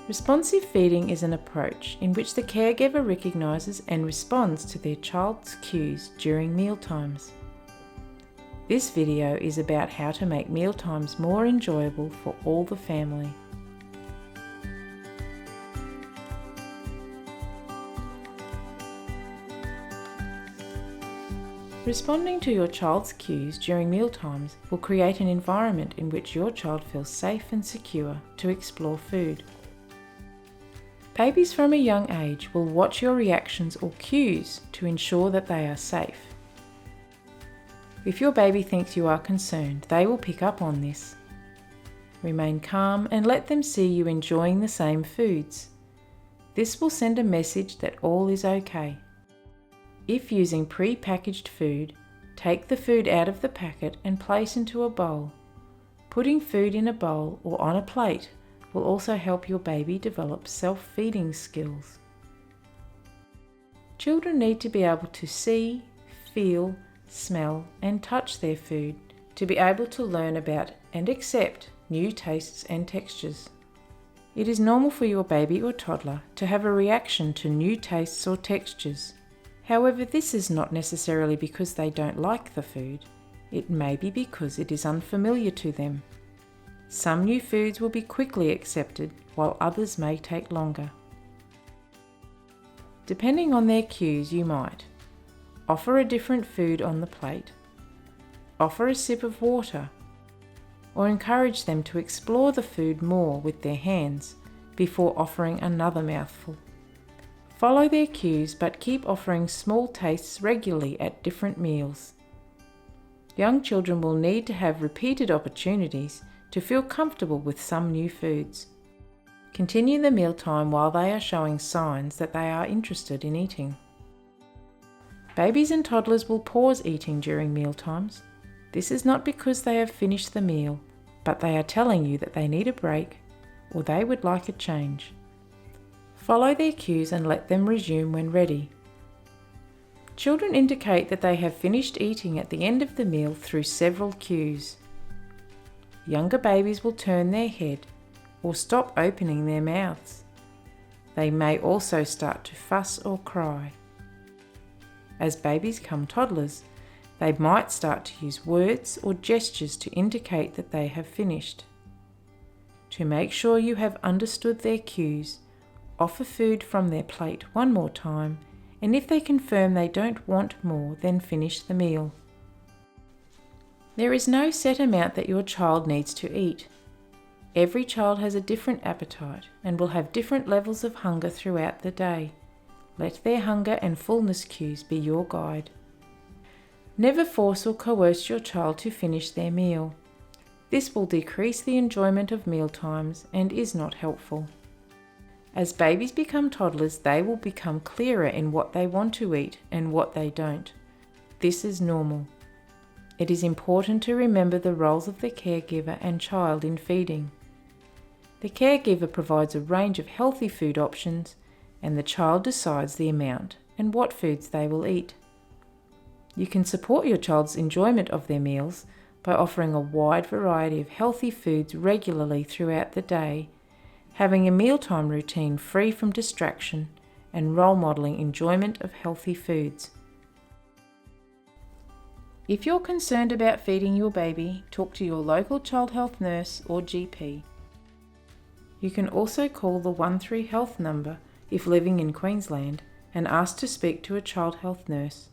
Responsive feeding is an approach in which the caregiver recognises and responds to their child's cues during mealtimes. This video is about how to make mealtimes more enjoyable for all the family. Responding to your child's cues during mealtimes will create an environment in which your child feels safe and secure to explore food. Babies from a young age will watch your reactions or cues to ensure that they are safe. If your baby thinks you are concerned, they will pick up on this. Remain calm and let them see you enjoying the same foods. This will send a message that all is okay. If using pre-packaged food, take the food out of the packet and place into a bowl. Putting food in a bowl or on a plate will also help your baby develop self-feeding skills. Children need to be able to see, feel, smell and touch their food to be able to learn about and accept new tastes and textures. It is normal for your baby or toddler to have a reaction to new tastes or textures. However, this is not necessarily because they don't like the food. It may be because it is unfamiliar to them. Some new foods will be quickly accepted, while others may take longer. Depending on their cues, you might offer a different food on the plate, offer a sip of water, or encourage them to explore the food more with their hands before offering another mouthful. Follow their cues but keep offering small tastes regularly at different meals. Young children will need to have repeated opportunities to feel comfortable with some new foods. Continue the mealtime while they are showing signs that they are interested in eating. Babies and toddlers will pause eating during mealtimes. This is not because they have finished the meal, but they are telling you that they need a break or they would like a change. Follow their cues and let them resume when ready. Children indicate that they have finished eating at the end of the meal through several cues. Younger babies will turn their head or stop opening their mouths. They may also start to fuss or cry. As babies become toddlers, they might start to use words or gestures to indicate that they have finished. To make sure you have understood their cues, offer food from their plate one more time, and if they confirm they don't want more, then finish the meal. There is no set amount that your child needs to eat. Every child has a different appetite and will have different levels of hunger throughout the day. Let their hunger and fullness cues be your guide. Never force or coerce your child to finish their meal. This will decrease the enjoyment of mealtimes and is not helpful. As babies become toddlers, they will become clearer in what they want to eat and what they don't. This is normal. It is important to remember the roles of the caregiver and child in feeding. The caregiver provides a range of healthy food options, and the child decides the amount and what foods they will eat. You can support your child's enjoyment of their meals by offering a wide variety of healthy foods regularly throughout the day, having a mealtime routine free from distraction, and role modelling enjoyment of healthy foods. If you're concerned about feeding your baby, talk to your local child health nurse or GP. You can also call the 13 Health number if living in Queensland and ask to speak to a child health nurse.